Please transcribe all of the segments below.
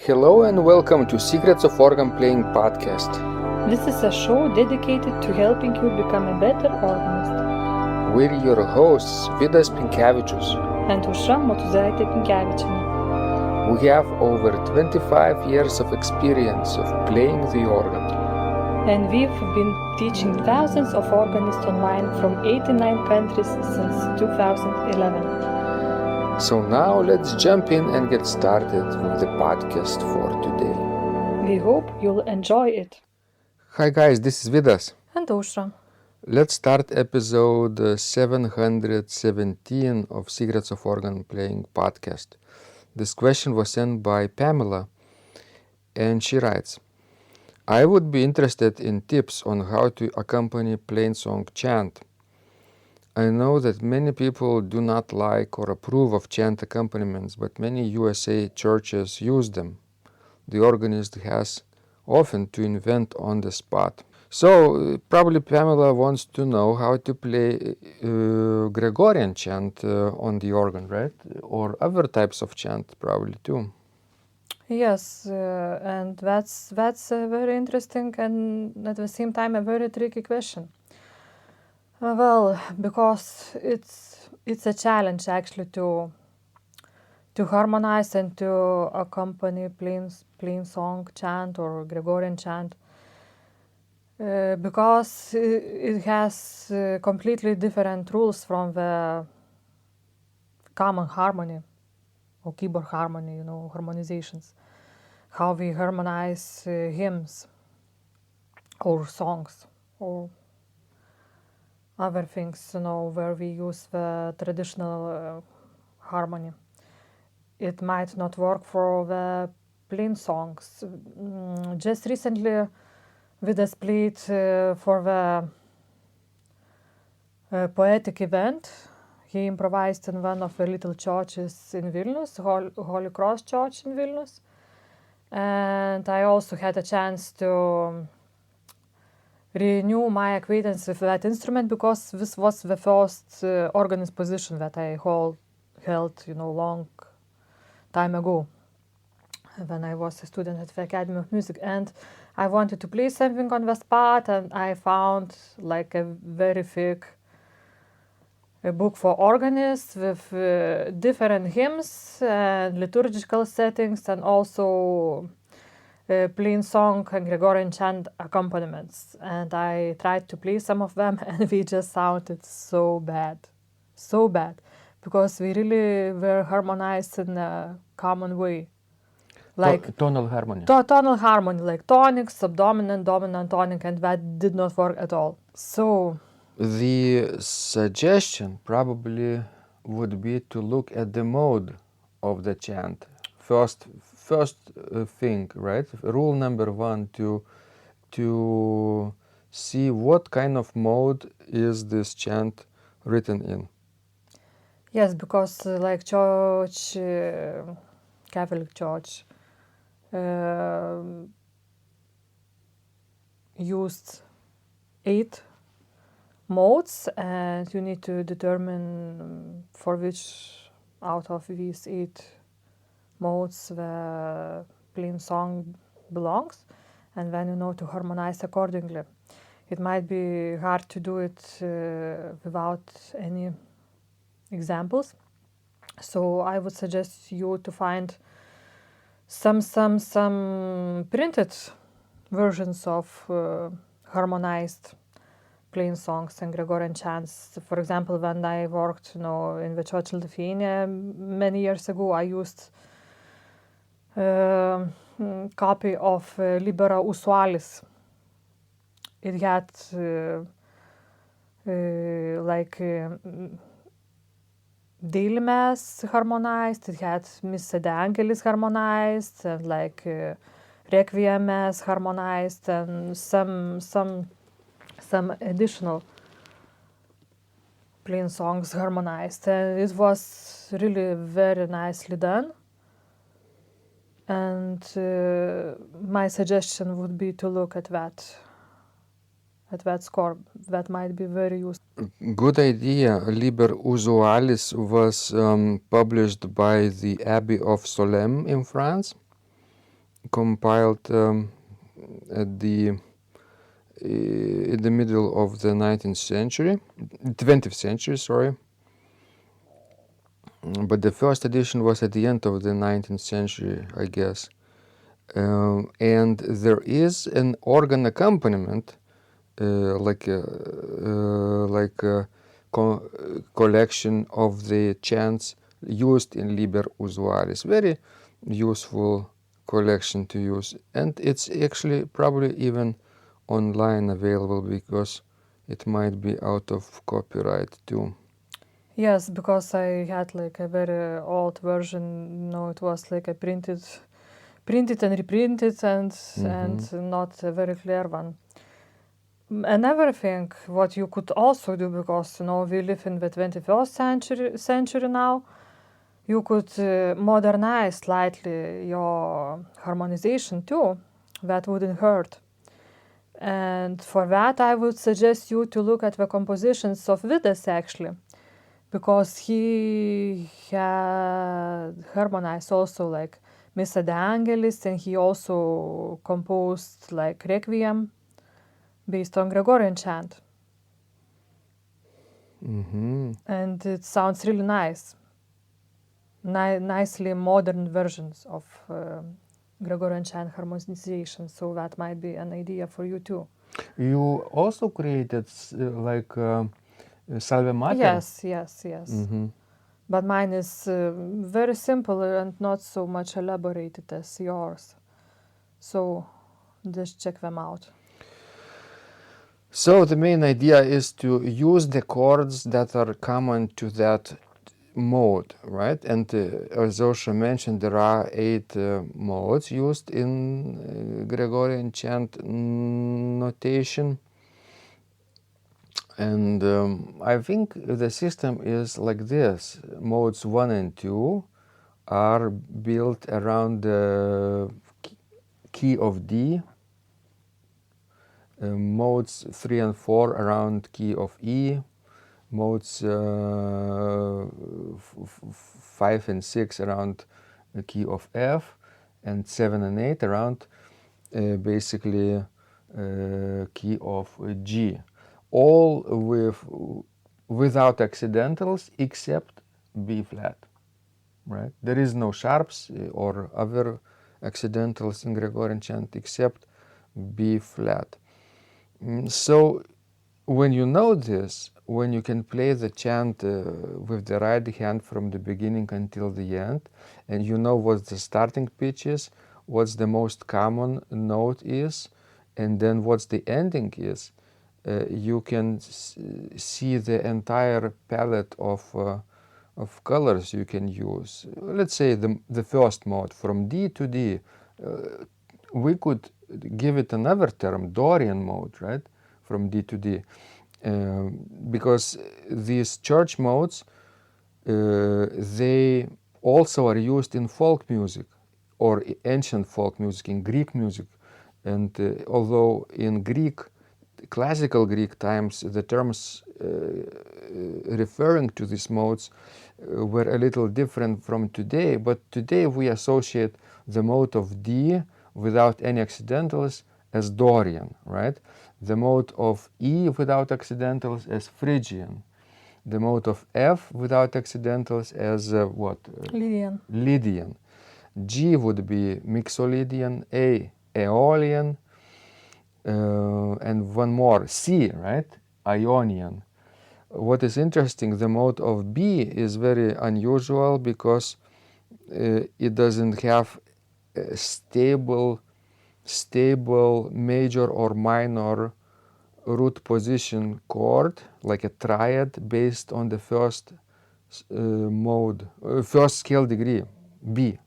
Hello and welcome to Secrets of Organ Playing podcast. This is a show dedicated to helping you become a better organist. We're your hosts, Vidas Pinkevičius. And Aušra Motuzaitė Pinkevičienė. We have over 25 years of experience of playing the organ. And we've been teaching thousands of organists online from 89 countries since 2011. So now let's jump in and get started with the podcast for today. We hope you'll enjoy it. Hi guys, this is Vidas. And Aušra. Let's start episode 717 of Secrets of Organ Playing podcast. This question was sent by Pamela, and she writes, I would be interested in tips on how to accompany Plainsong Chant. I know that many people do not like or approve of chant accompaniments, but many USA churches use them. The organist has often to invent on the spot. So, probably Pamela wants to know how to play Gregorian chant on the organ, right? Or other types of chant, probably too. Yes, and that's a very interesting and at the same time a very tricky question. Well, because it's a challenge actually to harmonize and to accompany Plainsong chant or Gregorian chant, because it has completely different rules from the common harmony or keyboard harmony, harmonizations, how we harmonize hymns or songs or other things, where we use the traditional harmony. It might not work for the plain songs. Just recently, Vidas played for the poetic event. He improvised in one of the little churches in Vilnius, Holy Cross Church in Vilnius. And I also had a chance to renew my acquaintance with that instrument, because this was the first organist position that I held, long time ago, when I was a student at the Academy of Music, and I wanted to play something on the spot, and I found like a very thick book for organists with different hymns and liturgical settings, and also Plainsong and Gregorian chant accompaniments, and I tried to play some of them, and we just sounded so bad, because we really were harmonized in a common way, like tonal harmony. Tonal harmony, like tonic, subdominant, dominant, tonic, and that did not work at all. So the suggestion probably would be to look at the mode of the chant. First thing, right? Rule number one, to see what kind of mode is this chant written in. Yes, because like church, Catholic Church, used 8 modes, and you need to determine for which out of these 8 modes the Plainsong belongs, and then to harmonize accordingly. It might be hard to do it without any examples, so I would suggest you to find some printed versions of harmonized Plainsongs and Gregorian chants. For example, when I worked in the church in Lithuania many years ago, I used copy of Libera Usualis. It had daily mass harmonized, it had Missa de Angelis harmonized, and Requiem mass harmonized, and some additional Plainsongs harmonized, and it was really very nicely done. And my suggestion would be to look at that score. That might be very useful. Good idea. Liber Usualis was published by the Abbey of Solesmes in France. compiled at the in the middle of the 20th century, sorry. But the first edition was at the end of the 19th century, I guess. And there is an organ accompaniment, like a collection of the chants used in Liber Usualis. Very useful collection to use, and it's actually probably even online available because it might be out of copyright too. Yes, because I had like a very old version. No, it was like a printed and reprinted, and not a very clear one. Another thing, what you could also do, because we live in the 21st century now, you could modernize slightly your harmonization too. That wouldn't hurt. And for that, I would suggest you to look at the compositions of Vidas, actually, because he had harmonized also like Missa de Angelis, and he also composed like Requiem based on Gregorian chant. And it sounds really nice. Nicely modern versions of Gregorian chant harmonization, so that might be an idea for you too. You also created Salve Mater? Yes. But mine is very simple and not so much elaborated as yours. So just check them out. So the main idea is to use the chords that are common to that mode, right? And as Zosha mentioned, there are 8 modes used in Gregorian chant notation. And I think the system is like this. Modes 1 and 2 are built around the key of D. Modes 3 and 4 around key of E. Modes 5 and 6 around the key of F. And 7 and 8 around basically key of G. All without accidentals except B flat, right? There is no sharps or other accidentals in Gregorian chant except B flat. So when you know this, when you can play the chant with the right hand from the beginning until the end, and you know what the starting pitch is, what's the most common note is, and then what's the ending is, you can see the entire palette of colors you can use. Let's say the first mode, from D to D, we could give it another term, Dorian mode, right? From D to D. Because these church modes, they also are used in folk music or ancient folk music, in Greek music. And although in Greek, classical Greek times, the terms referring to these modes were a little different from today, but today we associate the mode of D without any accidentals as Dorian, right? The mode of E without accidentals as Phrygian. The mode of F without accidentals as Lydian. Lydian. G would be Mixolydian, A, Aeolian, and one more, C, right? Ionian. What is interesting, the mode of B is very unusual because it doesn't have a stable major or minor root position chord, like a triad based on the first first scale degree, B.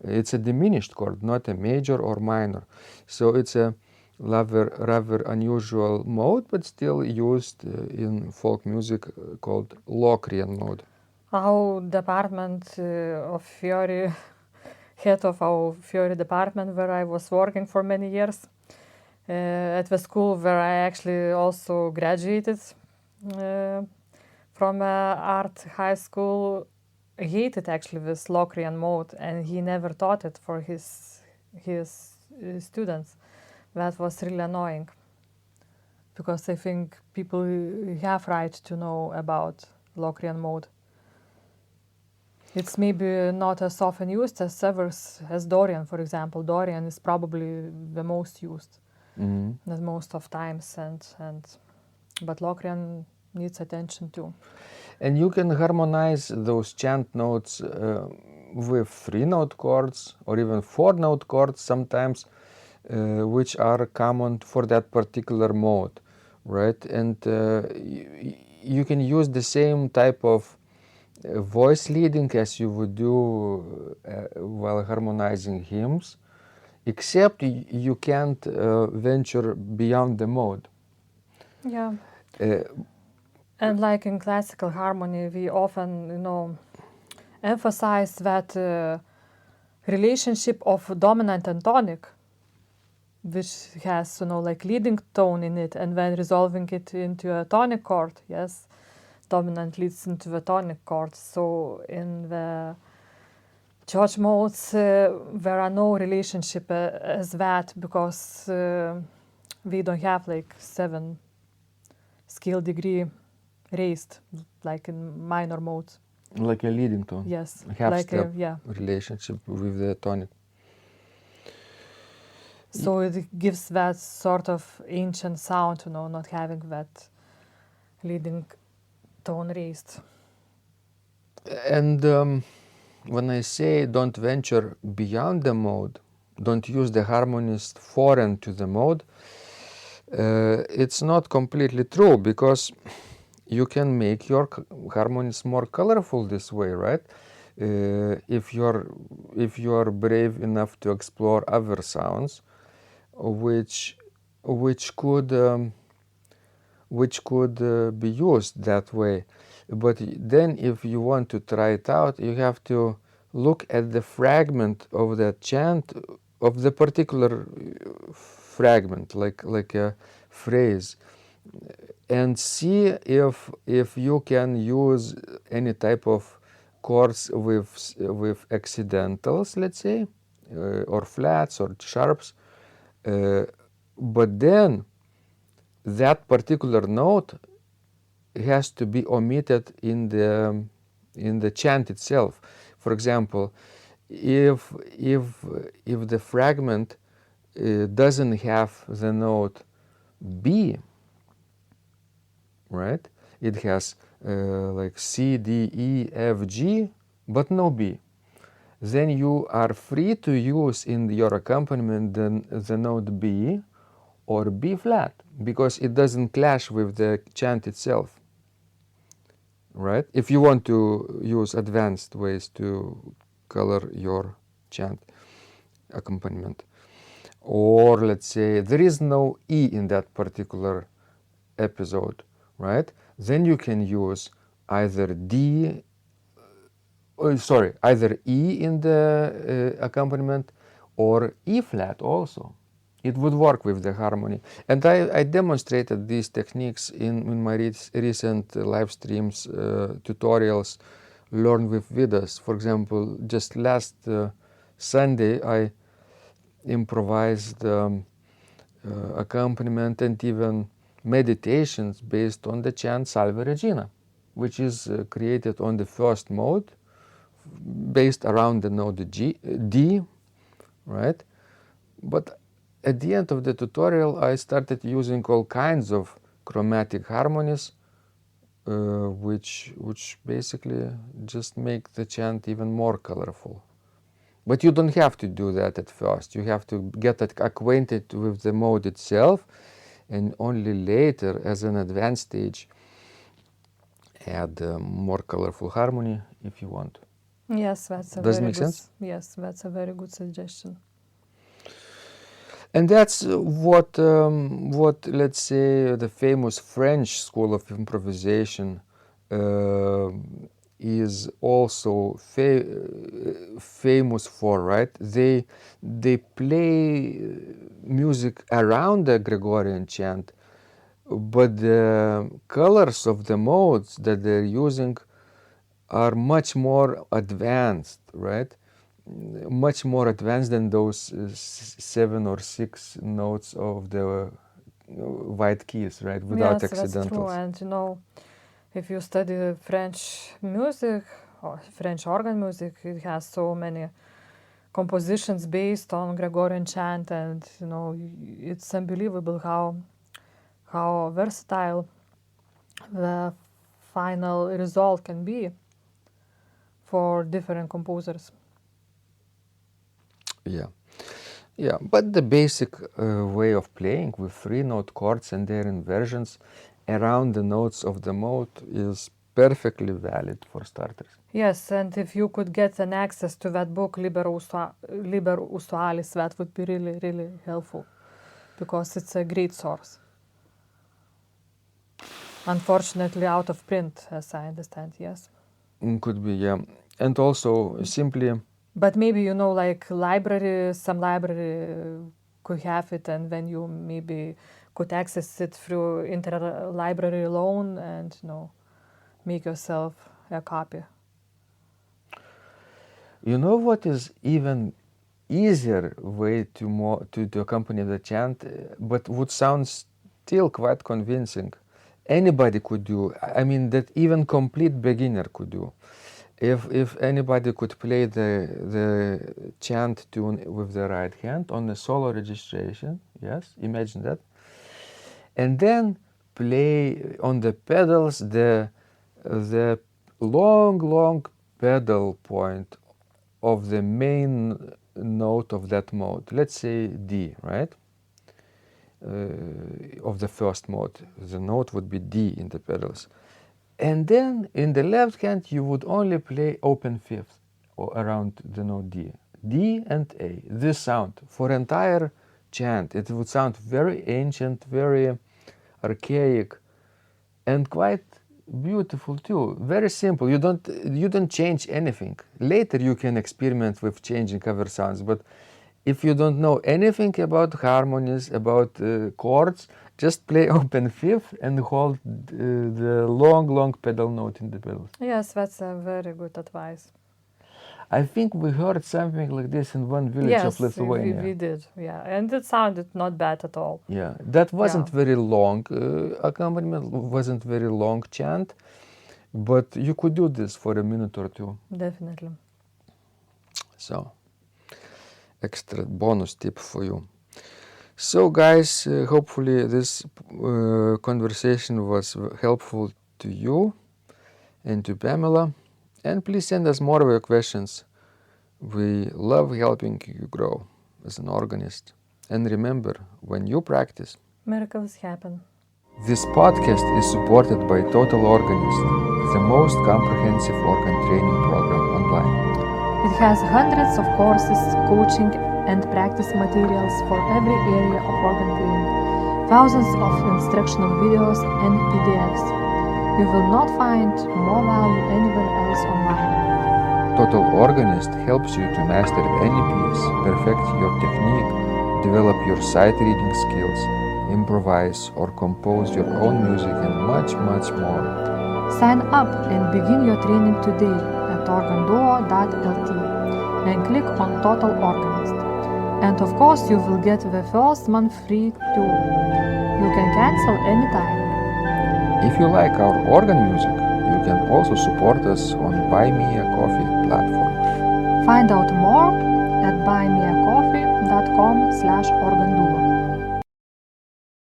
It's a diminished chord, not a major or minor. So it's a rather unusual mode, but still used in folk music, called Locrian mode. Our department of theory, head of our theory department where I was working for many years, at the school where I actually also graduated from art high school, hated actually this Locrian mode, and he never taught it for his his students. That was really annoying, because I think people have right to know about Locrian mode. It's maybe not as often used as others, as Dorian, for example. Dorian is probably the most used, at most of times, but Locrian needs attention too. And you can harmonize those chant notes with 3-note chords or even 4-note chords sometimes, which are common for that particular mode, right? And you can use the same type of voice leading as you would do while harmonizing hymns, except you can't venture beyond the mode. Yeah. And like in classical harmony, we often, emphasize that relationship of dominant and tonic, which has, like leading tone in it, and then resolving it into a tonic chord. Yes, dominant leads into the tonic chord. So in the church modes, there are no relationship as that, because we don't have like 7 scale degree raised like in minor modes. Like a leading tone. Yes, Half-step yeah. relationship with the tonic. So it gives that sort of ancient sound, not having that leading tone raised. And when I say don't venture beyond the mode, don't use the harmonies foreign to the mode, it's not completely true, because you can make your harmonies more colorful this way, right? If you're brave enough to explore other sounds, which could be used that way. But then if you want to try it out, you have to look at the fragment of that chant, of the particular fragment, like a phrase, and see if you can use any type of chords with accidentals, let's say, or flats or sharps, but then that particular note has to be omitted in the chant itself. For example, if the fragment doesn't have the note B, right? It has like C, D, E, F, G, but no B. Then you are free to use in your accompaniment the note B or B flat, because it doesn't clash with the chant itself, right? If you want to use advanced ways to color your chant accompaniment. Or let's say there is no E in that particular episode, right? Then you can use either either E in the accompaniment or E flat also. It would work with the harmony. And I demonstrated these techniques in my recent live streams, tutorials, Learn with Vidas. For example, just last Sunday, I improvised accompaniment and even meditations based on the chant Salve Regina, which is created on the first mode, based around the note D, right? But at the end of the tutorial, I started using all kinds of chromatic harmonies, which basically just make the chant even more colorful. But you don't have to do that at first. You have to get acquainted with the mode itself, and only later, as an advanced stage, add more colorful harmony if you want. Yes, that's a Does it very make good. sense? Yes, that's a very good suggestion. And that's what let's say the famous French school of improvisation is also famous for, right? They play music around the Gregorian chant, but the colors of the modes that they're using are much more advanced, right? much more advanced than those 7 or 6 notes of the white keys, right? Without Yes, that's true. accidentals. And you know, if you study French music or French organ music, it has so many compositions based on Gregorian chant, and you know, it's unbelievable how versatile the final result can be for different composers. Yeah, but the basic way of playing with 3-note chords and their inversions around the notes of the mode is perfectly valid for starters. Yes, and if you could get an access to that book, Liber Usualis, that would be really, really helpful, because it's a great source. Unfortunately, out of print, as I understand, yes. Could be, yeah. And also simply... But maybe, you know, like some library could have it, and then you maybe could access it through interlibrary loan and, you know, make yourself a copy. You know what is even easier way to accompany the chant, but would sound still quite convincing? Anybody could do. I mean, that even complete beginner could do. If anybody could play the chant tune with the right hand on the solo registration, yes, imagine that, and then play on the pedals the long pedal point of the main note of that mode. Let's say D, right? Of the first mode, the note would be D in the pedals. And then in the left hand, you would only play open fifth or around the note D. D and A, this sound for entire chant. It would sound very ancient, very archaic, and quite beautiful too. Very simple. You don't change anything. Later you can experiment with changing other sounds, but if you don't know anything about harmonies, about chords, just play open fifth and hold the long pedal note in the pedals. Yes, that's a very good advice. I think we heard something like this in one village of Lithuania. Yes, we did, yeah. And it sounded not bad at all. Yeah, that wasn't very long accompaniment, wasn't very long chant, but you could do this for a minute or two. Definitely. So, extra bonus tip for you. So guys, hopefully this conversation was helpful to you and to Pamela. And please send us more of your questions. We love helping you grow as an organist. And remember, when you practice, miracles happen. This podcast is supported by Total Organist, the most comprehensive organ training program online. It has hundreds of courses, coaching, and practice materials for every area of organ playing, thousands of instructional videos and PDFs. You will not find more value anywhere else online. Total Organist helps you to master any piece, perfect your technique, develop your sight reading skills, improvise or compose your own music, and much more. Sign up and begin your training today at organduo.lt and click on Total Organist. And of course, you will get the first month free too. You can cancel anytime. If you like our organ music, you can also support us on Buy Me a Coffee platform. Find out more at buymeacoffee.com/organduo.